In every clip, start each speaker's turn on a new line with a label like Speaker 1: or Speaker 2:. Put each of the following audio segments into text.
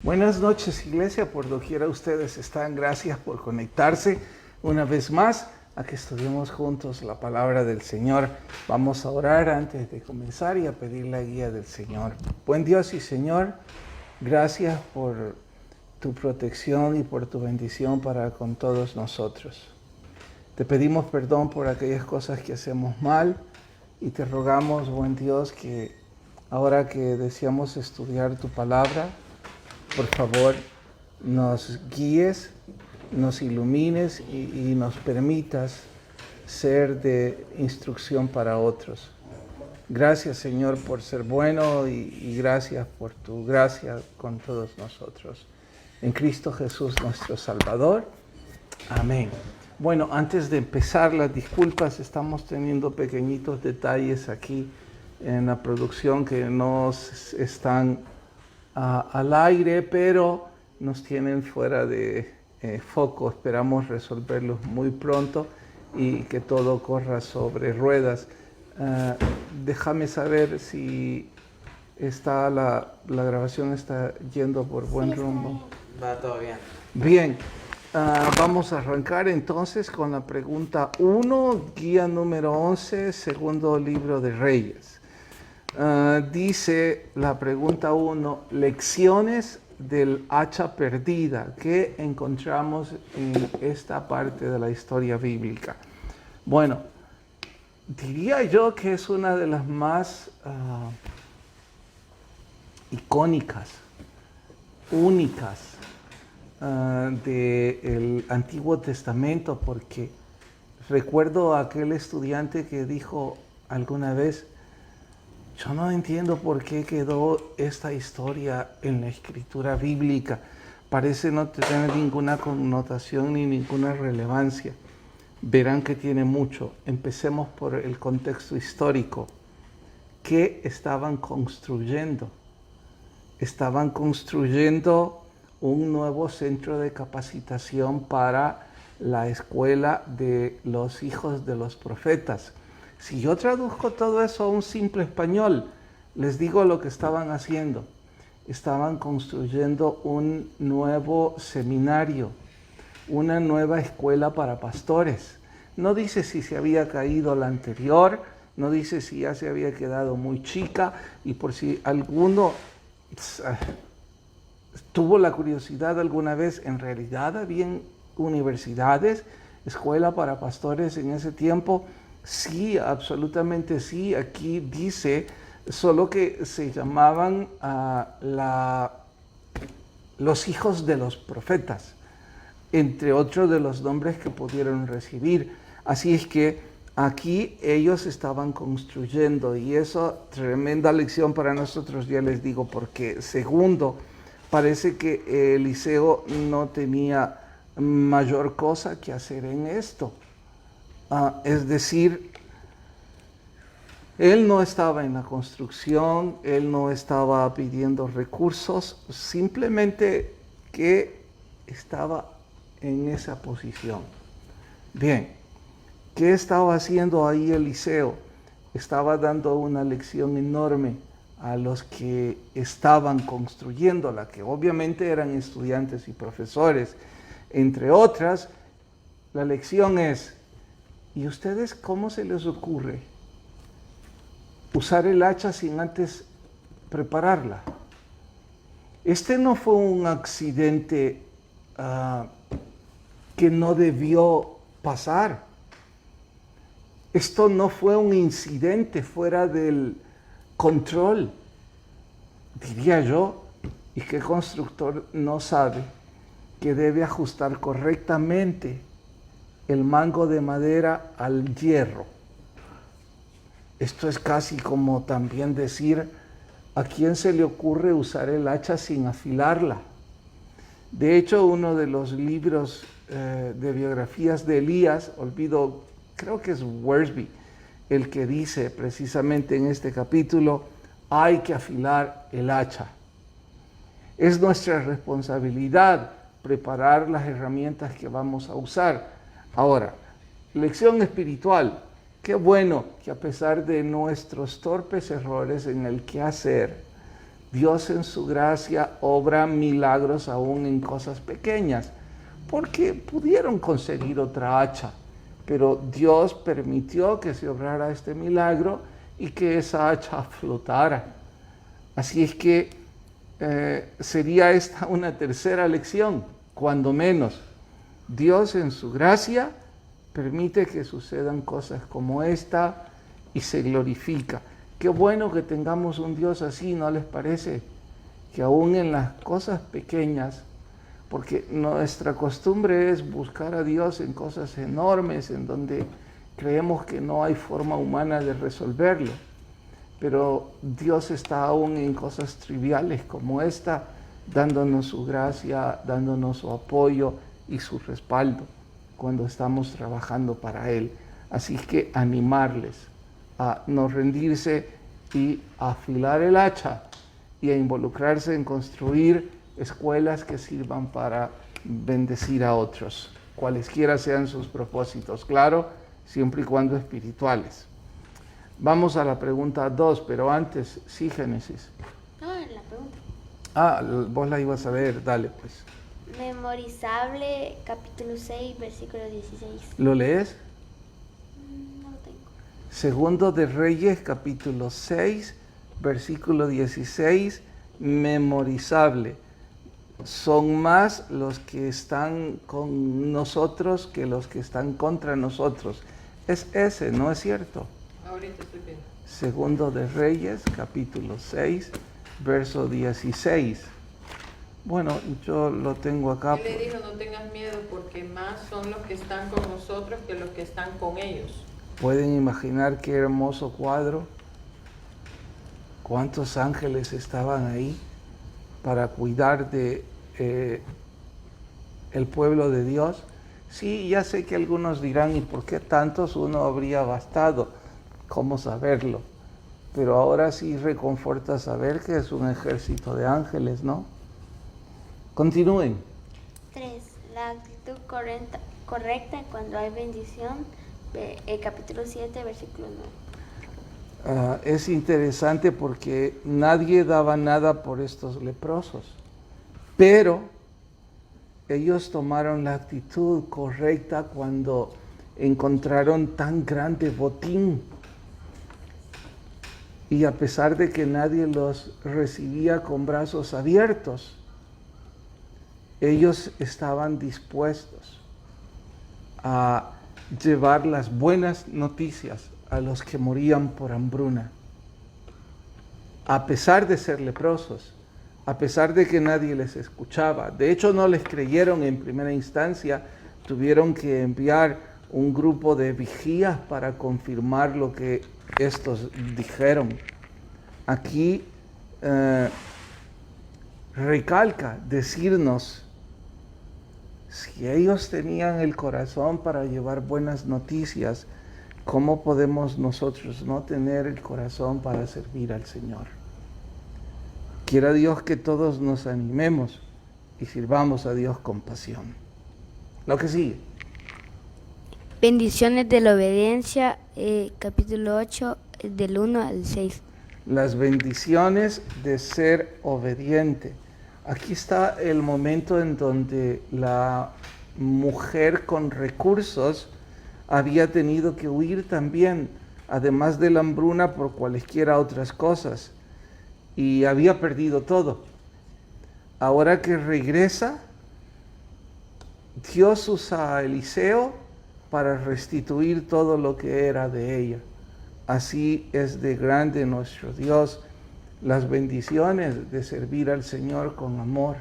Speaker 1: Buenas noches, iglesia, por doquiera ustedes están. Gracias por conectarse una vez más a que estudiemos juntos la palabra del Señor. Vamos a orar antes de comenzar y a pedir la guía del Señor. Buen Dios y Señor, gracias por tu protección y por tu bendición para con todos nosotros. Te pedimos perdón por aquellas cosas que hacemos mal y te rogamos, buen Dios, que ahora que deseamos estudiar tu palabra, por favor, nos guíes, nos ilumines y nos permitas ser de instrucción para otros. Gracias, Señor, por ser bueno y gracias por tu gracia con todos nosotros. En Cristo Jesús, nuestro Salvador. Amén. Bueno, antes de empezar, las disculpas, estamos teniendo pequeñitos detalles aquí en la producción que no están al aire, pero nos tienen fuera de foco. Esperamos resolverlos muy pronto y que todo corra sobre ruedas. Déjame saber si está la grabación está yendo por buen rumbo.
Speaker 2: Va todo bien.
Speaker 1: Bien, vamos a arrancar entonces con la pregunta 1, guía número 11, segundo libro de Reyes. Dice la pregunta 1, lecciones del hacha perdida que encontramos en esta parte de la historia bíblica. Bueno, diría yo que es una de las más icónicas, únicas del Antiguo Testamento, porque recuerdo a aquel estudiante que dijo alguna vez: yo no entiendo por qué quedó esta historia en la escritura bíblica. Parece no tener ninguna connotación ni ninguna relevancia. Verán que tiene mucho. Empecemos por el contexto histórico. ¿Qué estaban construyendo? Estaban construyendo un nuevo centro de capacitación para la escuela de los hijos de los profetas. Si yo traduzco todo eso a un simple español, les digo lo que estaban haciendo. Estaban construyendo un nuevo seminario, una nueva escuela para pastores. No dice si se había caído la anterior, no dice si ya se había quedado muy chica, y por si alguno tuvo la curiosidad alguna vez, en realidad habían universidades, escuela para pastores en ese tiempo. Sí, absolutamente sí. Aquí dice solo que se llamaban los hijos de los profetas, entre otros de los nombres que pudieron recibir. Así es que aquí ellos estaban construyendo, y eso, tremenda lección para nosotros, ya les digo, porque segundo, parece que Eliseo no tenía mayor cosa que hacer en esto. Es decir, él no estaba en la construcción, él no estaba pidiendo recursos, simplemente que estaba en esa posición. Bien, ¿qué estaba haciendo ahí Eliseo? Estaba dando una lección enorme a los que estaban construyéndola, que obviamente eran estudiantes y profesores. Entre otras, la lección es: ¿y ustedes cómo se les ocurre usar el hacha sin antes prepararla? Este no fue un accidente que no debió pasar. Esto no fue un incidente fuera del control. Diría yo, ¿y qué constructor no sabe que debe ajustar correctamente el mango de madera al hierro? Esto es casi como también decir: ¿a quién se le ocurre usar el hacha sin afilarla? De hecho, uno de los libros de biografías de Elías, creo que es Worsby, el que dice precisamente en este capítulo: hay que afilar el hacha. Es nuestra responsabilidad preparar las herramientas que vamos a usar. Ahora, lección espiritual. Qué bueno que a pesar de nuestros torpes errores en el quehacer, Dios en su gracia obra milagros aún en cosas pequeñas, porque pudieron conseguir otra hacha, pero Dios permitió que se obrara este milagro y que esa hacha flotara. Así es que sería esta una tercera lección, cuando menos. Dios en su gracia permite que sucedan cosas como esta y se glorifica. Qué bueno que tengamos un Dios así, ¿no les parece? Que aún en las cosas pequeñas, porque nuestra costumbre es buscar a Dios en cosas enormes, en donde creemos que no hay forma humana de resolverlo. Pero Dios está aún en cosas triviales como esta, dándonos su gracia, dándonos su apoyo y su respaldo cuando estamos trabajando para Él. Así que animarles a no rendirse y a afilar el hacha y a involucrarse en construir escuelas que sirvan para bendecir a otros, cualesquiera sean sus propósitos, claro, siempre y cuando espirituales. Vamos a la pregunta 2, pero antes, sí, Génesis.
Speaker 2: La pregunta.
Speaker 1: Vos la ibas a ver, dale pues.
Speaker 2: Memorizable, capítulo 6, versículo 16.
Speaker 1: ¿Lo lees?
Speaker 2: No lo tengo.
Speaker 1: Segundo de Reyes, capítulo 6, versículo 16, memorizable. Son más los que están con nosotros que los que están contra nosotros. Es ese, ¿no es cierto?
Speaker 3: Ahorita estoy viendo.
Speaker 1: Segundo de Reyes, capítulo 6, verso 16. Bueno, yo lo tengo acá.
Speaker 3: Él le dijo, no tengas miedo, porque más son los que están con nosotros que los que están con ellos.
Speaker 1: ¿Pueden imaginar qué hermoso cuadro? ¿Cuántos ángeles estaban ahí para cuidar de el pueblo de Dios? Sí, ya sé que algunos dirán, ¿y por qué tantos? Uno habría bastado. ¿Cómo saberlo? Pero ahora sí reconforta saber que es un ejército de ángeles, ¿no? Continúen.
Speaker 2: 3. La actitud correcta cuando hay bendición, capítulo 7, versículo 9.
Speaker 1: Es interesante porque nadie daba nada por estos leprosos, pero ellos tomaron la actitud correcta cuando encontraron tan grande botín. Y a pesar de que nadie los recibía con brazos abiertos, ellos estaban dispuestos a llevar las buenas noticias a los que morían por hambruna. A pesar de ser leprosos, a pesar de que nadie les escuchaba. De hecho, no les creyeron en primera instancia, tuvieron que enviar un grupo de vigías para confirmar lo que estos dijeron. Aquí recalca decirnos, si ellos tenían el corazón para llevar buenas noticias, ¿cómo podemos nosotros no tener el corazón para servir al Señor? Quiera Dios que todos nos animemos y sirvamos a Dios con pasión. Lo que sigue.
Speaker 4: Bendiciones de la obediencia, capítulo 8, del 1 al 6.
Speaker 1: Las bendiciones de ser obediente. Aquí está el momento en donde la mujer con recursos había tenido que huir también, además de la hambruna, por cualesquiera otras cosas, y había perdido todo. Ahora que regresa, Dios usa a Eliseo para restituir todo lo que era de ella. Así es de grande nuestro Dios. Las bendiciones de servir al Señor con amor,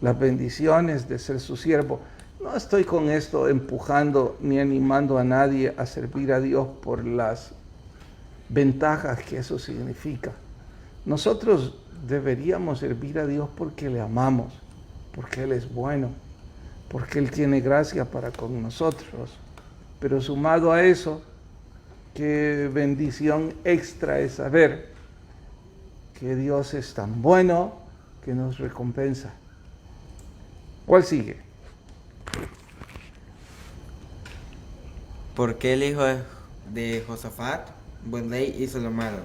Speaker 1: las bendiciones de ser su siervo. No estoy con esto empujando ni animando a nadie a servir a Dios por las ventajas que eso significa. Nosotros deberíamos servir a Dios porque le amamos, porque Él es bueno, porque Él tiene gracia para con nosotros. Pero sumado a eso, qué bendición extra es saber que Dios es tan bueno que nos recompensa. ¿Cuál sigue?
Speaker 5: ¿Por qué el hijo de Josafat, buen rey, hizo lo malo?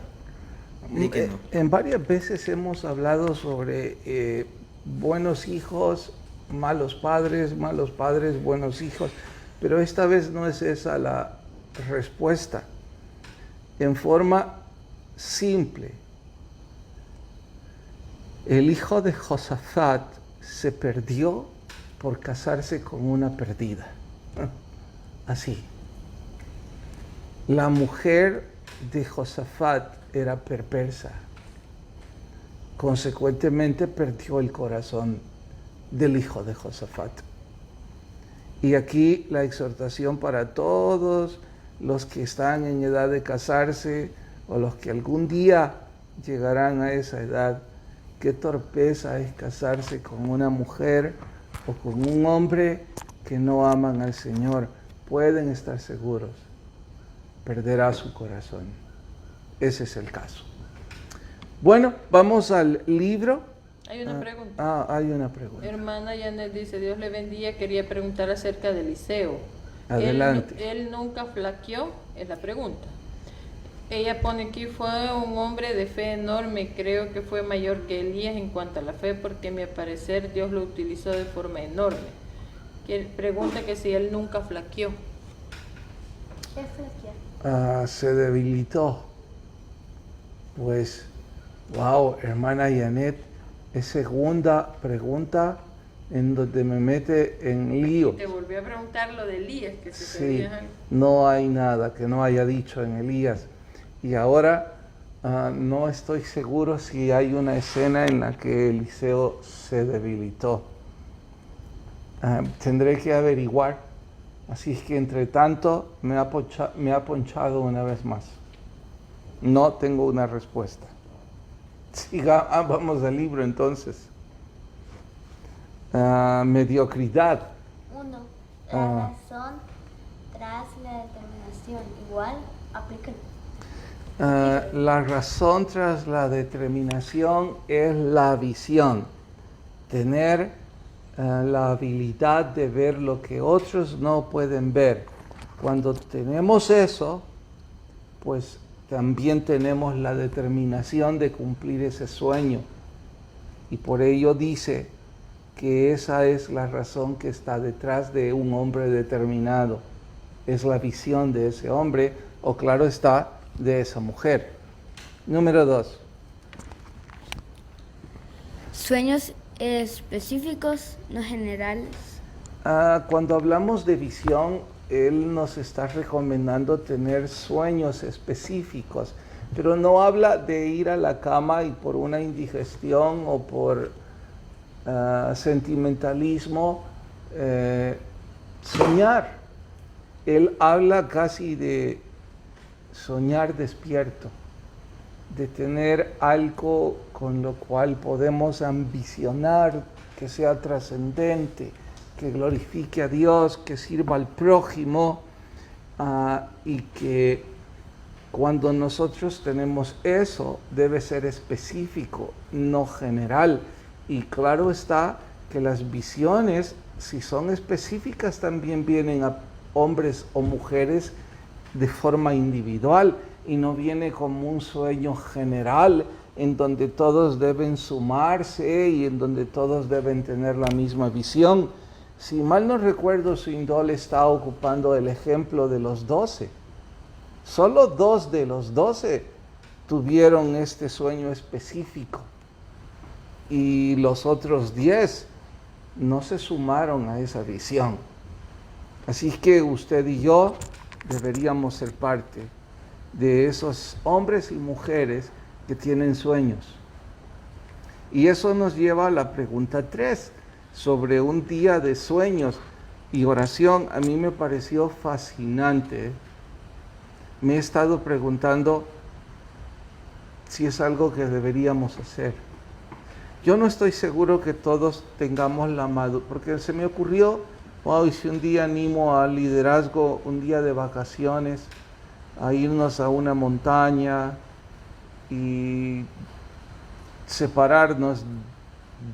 Speaker 5: Líquido.
Speaker 1: En varias veces hemos hablado sobre buenos hijos, malos padres, buenos hijos, pero esta vez no es esa la respuesta. En forma simple, el hijo de Josafat se perdió por casarse con una perdida. Así. La mujer de Josafat era perversa. Consecuentemente perdió el corazón del hijo de Josafat. Y aquí la exhortación para todos los que están en edad de casarse o los que algún día llegarán a esa edad. Qué torpeza es casarse con una mujer o con un hombre que no aman al Señor. Pueden estar seguros, perderá su corazón. Ese es el caso. Bueno, vamos al libro.
Speaker 3: Hay una pregunta.
Speaker 1: Hay una pregunta.
Speaker 3: Hermana Janet dice, Dios le bendiga, quería preguntar acerca de Eliseo.
Speaker 1: Adelante.
Speaker 3: Él nunca flaqueó, es la pregunta. Ella pone aquí, fue un hombre de fe enorme, creo que fue mayor que Elías en cuanto a la fe, porque a mi parecer Dios lo utilizó de forma enorme. Pregunta que si él nunca flaqueó.
Speaker 2: ¿Qué flaqueó?
Speaker 1: Se debilitó. Pues, wow, hermana Janet, es segunda pregunta en donde me mete en lío.
Speaker 3: Te volví a preguntar lo de Elías, que si
Speaker 1: Sí,
Speaker 3: sabías algo.
Speaker 1: no hay nada que no haya dicho en Elías. Y ahora no estoy seguro si hay una escena en la que Eliseo se debilitó. Tendré que averiguar. Así es que entre tanto me ha ponchado una vez más. No tengo una respuesta. Vamos al libro entonces. Mediocridad.
Speaker 2: 1. La razón tras la determinación. Igual, aplícalo.
Speaker 1: La razón tras la determinación es la visión. Tener la habilidad de ver lo que otros no pueden ver. Cuando tenemos eso, pues también tenemos la determinación de cumplir ese sueño. Y por ello dice que esa es la razón que está detrás de un hombre determinado. Es la visión de ese hombre, o claro está, de esa mujer. Número 2.
Speaker 4: Sueños específicos, no generales.
Speaker 1: Cuando hablamos de visión, él nos está recomendando tener sueños específicos, pero no habla de ir a la cama y por una indigestión o por sentimentalismo soñar. Él habla casi de soñar despierto, de tener algo con lo cual podemos ambicionar, que sea trascendente, que glorifique a Dios, que sirva al prójimo, y que cuando nosotros tenemos eso debe ser específico, no general. Y claro está que las visiones, si son específicas, también vienen a hombres o mujeres de forma individual y no viene como un sueño general en donde todos deben sumarse y en donde todos deben tener la misma visión. Si mal no recuerdo, Swindoll está ocupando el ejemplo de los 12. Solo 2 de los 12 tuvieron este sueño específico y los otros 10 no se sumaron a esa visión. Así que usted y yo deberíamos ser parte de esos hombres y mujeres que tienen sueños. Y eso nos lleva a la pregunta 3, sobre un día de sueños y oración. A mí me pareció fascinante. Me he estado preguntando si es algo que deberíamos hacer. Yo no estoy seguro que todos tengamos la madurez, porque se me ocurrió, wow, y si un día animo al liderazgo, un día de vacaciones, a irnos a una montaña y separarnos,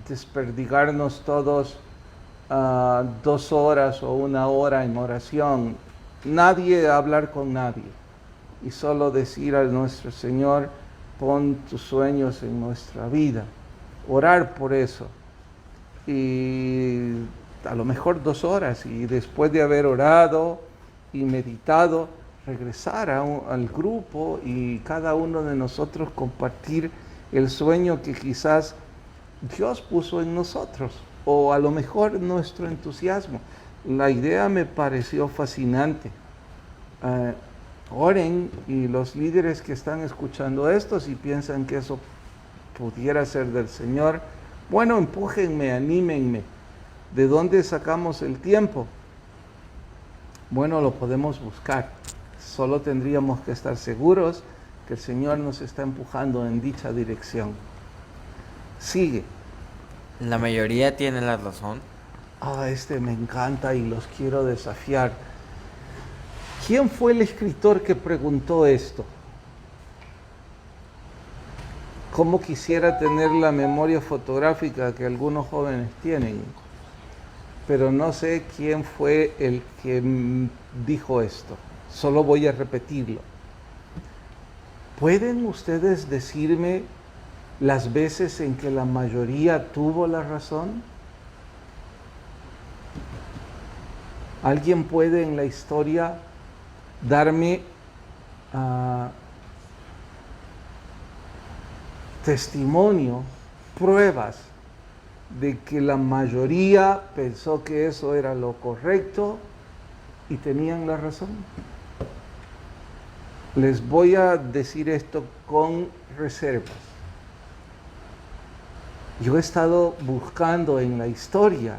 Speaker 1: desperdigarnos todos 2 horas o 1 hora en oración, nadie hablar con nadie y solo decir a nuestro Señor, pon tus sueños en nuestra vida. Orar por eso. Y a lo mejor 2 horas, y después de haber orado y meditado, regresar al grupo y cada uno de nosotros compartir el sueño que quizás Dios puso en nosotros, o a lo mejor nuestro entusiasmo. La idea me pareció fascinante. Oren, y los líderes que están escuchando esto, si piensan que eso pudiera ser del Señor, bueno, empújenme, anímenme. ¿De dónde sacamos el tiempo? Bueno, lo podemos buscar. Solo tendríamos que estar seguros que el Señor nos está empujando en dicha dirección. Sigue.
Speaker 5: La mayoría tiene la razón.
Speaker 1: Este me encanta y los quiero desafiar. ¿Quién fue el escritor que preguntó esto? ¿Cómo quisiera tener la memoria fotográfica que algunos jóvenes tienen? Pero no sé quién fue el que dijo esto. Solo voy a repetirlo. ¿Pueden ustedes decirme las veces en que la mayoría tuvo la razón? ¿Alguien puede en la historia darme testimonio, pruebas de que la mayoría pensó que eso era lo correcto y tenían la razón? Les voy a decir esto con reservas. Yo he estado buscando en la historia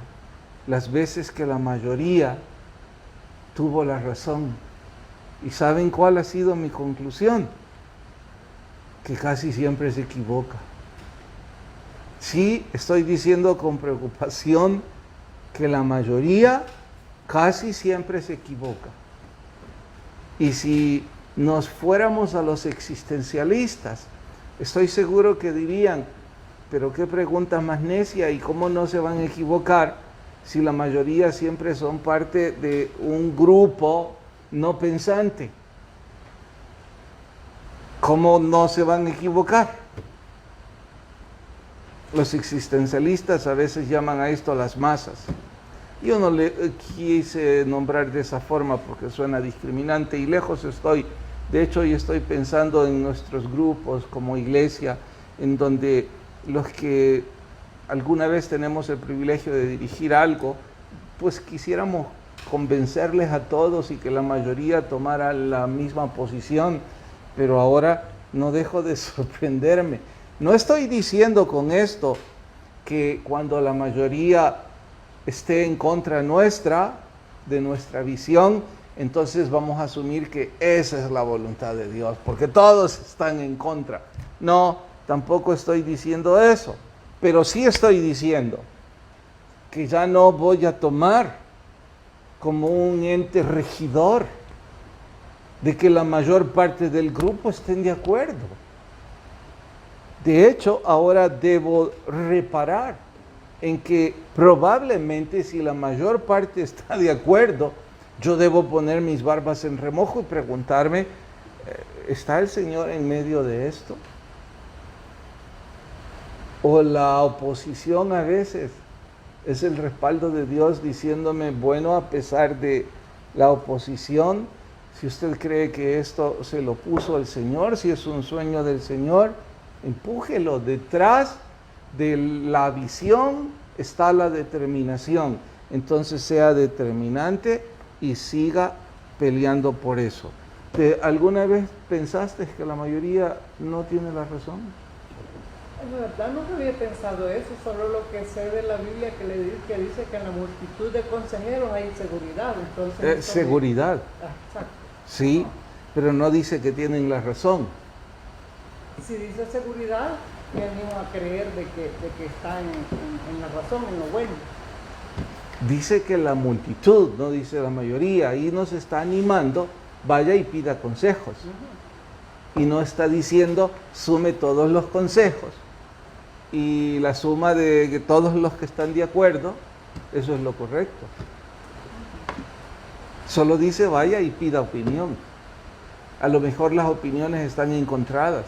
Speaker 1: las veces que la mayoría tuvo la razón. ¿Y saben cuál ha sido mi conclusión? Que casi siempre se equivoca. Sí, estoy diciendo con preocupación que la mayoría casi siempre se equivoca. Y si nos fuéramos a los existencialistas, estoy seguro que dirían, pero qué pregunta más necia, y cómo no se van a equivocar si la mayoría siempre son parte de un grupo no pensante. ¿Cómo no se van a equivocar? Los existencialistas a veces llaman a esto las masas. Yo no le quise nombrar de esa forma porque suena discriminante y lejos estoy. De hecho, yo estoy pensando en nuestros grupos como iglesia, en donde los que alguna vez tenemos el privilegio de dirigir algo, pues quisiéramos convencerles a todos y que la mayoría tomara la misma posición, pero ahora no dejo de sorprenderme. No estoy diciendo con esto que cuando la mayoría esté en contra nuestra, de nuestra visión, entonces vamos a asumir que esa es la voluntad de Dios, porque todos están en contra. No, tampoco estoy diciendo eso, pero sí estoy diciendo que ya no voy a tomar como un ente regidor de que la mayor parte del grupo estén de acuerdo. De hecho, ahora debo reparar en que probablemente si la mayor parte está de acuerdo, yo debo poner mis barbas en remojo y preguntarme, ¿está el Señor en medio de esto? O la oposición a veces es el respaldo de Dios diciéndome, bueno, a pesar de la oposición, si usted cree que esto se lo puso el Señor, si es un sueño del Señor, empújelo. Detrás de la visión está la determinación. Entonces sea determinante y siga peleando por eso. ¿Alguna vez pensaste que la mayoría no tiene la razón?
Speaker 6: En verdad nunca había pensado eso, solo lo que sé de la Biblia que dice que en la multitud de consejeros hay seguridad. Entonces,
Speaker 1: seguridad.
Speaker 6: Exacto.
Speaker 1: Sí, pero no dice que tienen la razón.
Speaker 6: Si dice seguridad, me animo a creer de que está en la razón, en lo bueno.
Speaker 1: Dice que la multitud, no dice la mayoría, ahí nos está animando, vaya y pida consejos. Y no está diciendo, sume todos los consejos. Y la suma de que todos los que están de acuerdo, eso es lo correcto. Solo dice, vaya y pida opinión. A lo mejor las opiniones están encontradas.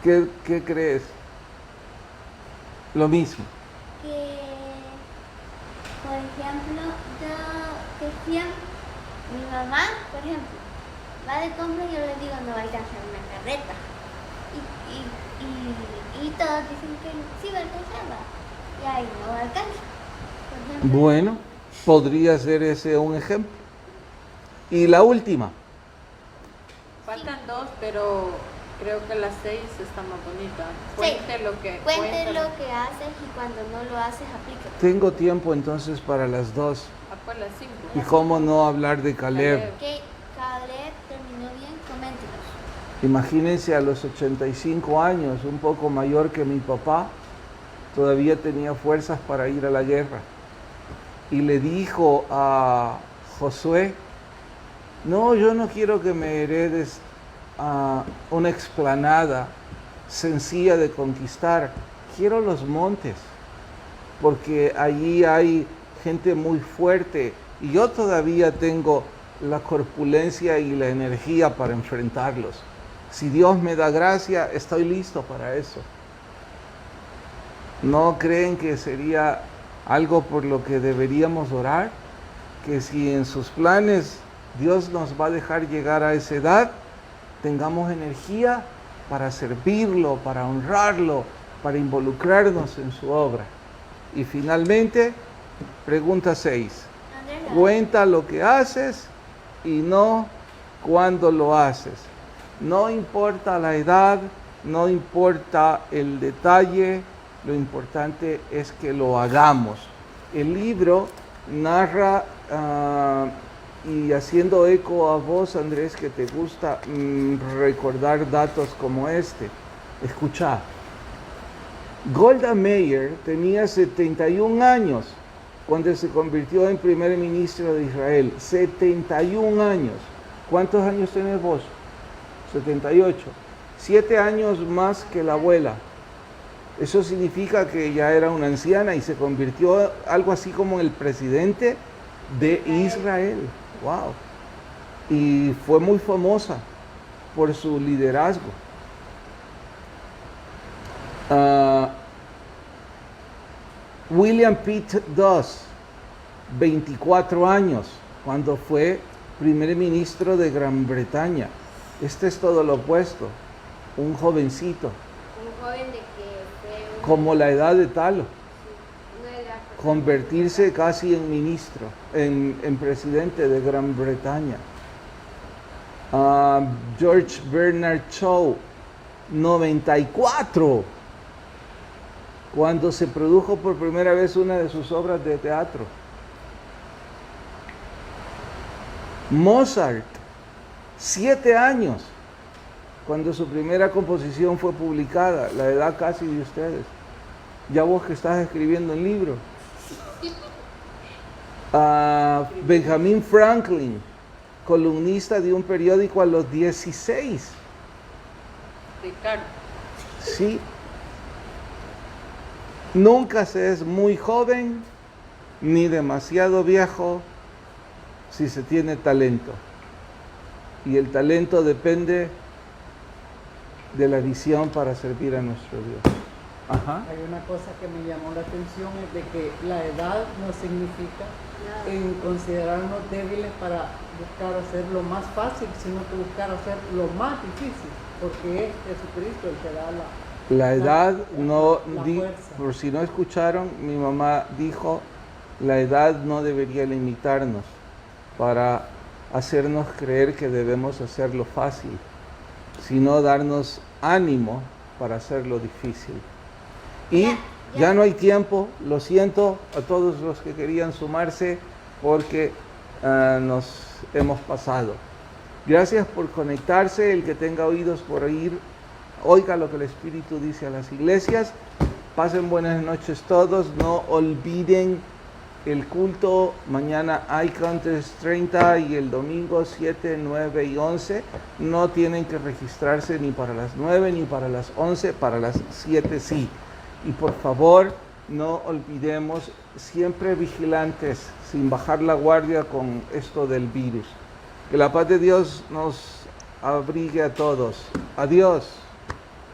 Speaker 1: ¿Qué crees? Lo mismo.
Speaker 2: Que, por ejemplo, yo decía, mi mamá, por ejemplo, va de compra y yo le digo, no vaya a hacer una carreta. Y todos dicen que sí va a alcanzarla. Y ahí no alcanza. Por ejemplo,
Speaker 1: Bueno, podría ser ese un ejemplo. Y la última.
Speaker 3: Faltan dos, pero creo que la 6 está más bonita. Cuente lo que
Speaker 2: cuente lo que haces y cuando no lo haces, aplícalo.
Speaker 1: Tengo tiempo entonces para las dos.
Speaker 3: Pues la 5.
Speaker 1: ¿Y cómo no hablar de Caleb?
Speaker 2: Que Caleb terminó bien, coméntenos.
Speaker 1: Imagínense a los 85 años, un poco mayor que mi papá, todavía tenía fuerzas para ir a la guerra. Y le dijo a Josué, no, yo no quiero que me heredes una explanada sencilla de conquistar, quiero los montes, porque allí hay gente muy fuerte y yo todavía tengo la corpulencia y la energía para enfrentarlos. Si Dios me da gracia, estoy listo para eso. ¿No creen que sería algo por lo que deberíamos orar? Que si en sus planes Dios nos va a dejar llegar a esa edad, tengamos energía para servirlo, para honrarlo, para involucrarnos en su obra. Y finalmente, pregunta 6. Cuenta lo que haces y no cuándo lo haces. No importa la edad, no importa el detalle, lo importante es que lo hagamos. El libro narra, y haciendo eco a vos, Andrés, que te gusta recordar datos como este. Escuchá. Golda Meir tenía 71 años cuando se convirtió en primer ministro de Israel. 71 años. ¿Cuántos años tenés vos? 78. 7 años más que la abuela. Eso significa que ya era una anciana y se convirtió algo así como en el presidente de Israel. Wow. Y fue muy famosa por su liderazgo. William Pitt Doss, 24 años, cuando fue primer ministro de Gran Bretaña. Este es todo lo opuesto, un jovencito.
Speaker 2: Un joven de que fue
Speaker 1: Como la edad de Talo.
Speaker 2: una edad.
Speaker 1: Convertirse casi en ministro, en presidente de Gran Bretaña. George Bernard Shaw, 94, cuando se produjo por primera vez una de sus obras de teatro. Mozart, 7 años, cuando su primera composición fue publicada, la edad casi de ustedes. Ya vos que estás escribiendo un libro. Benjamin Franklin, columnista de un periódico a los 16.
Speaker 3: Ricardo.
Speaker 1: Sí. Nunca se es muy joven ni demasiado viejo si se tiene talento. Y el talento depende de la visión para servir a nuestro Dios. Ajá.
Speaker 6: Hay una cosa que me llamó la atención, es de que la edad no significa en considerarnos débiles para buscar hacer lo más fácil, sino que buscar hacer lo más difícil, porque es Jesucristo el que da
Speaker 1: la edad.
Speaker 6: Fuerza.
Speaker 1: Por si no escucharon, mi mamá dijo, la edad no debería limitarnos para hacernos creer que debemos hacerlo fácil, sino darnos ánimo para hacerlo difícil. Y ya no hay tiempo, lo siento a todos los que querían sumarse porque nos hemos pasado. Gracias por conectarse, el que tenga oídos por oír, oiga lo que el Espíritu dice a las iglesias. Pasen buenas noches todos, no olviden el culto, mañana hay Counters 30 y el domingo 7, 9 y 11. No tienen que registrarse ni para las 9 ni para las 11, para las 7 sí. Y por favor, no olvidemos, siempre vigilantes, sin bajar la guardia con esto del virus. Que la paz de Dios nos abrigue a todos. Adiós.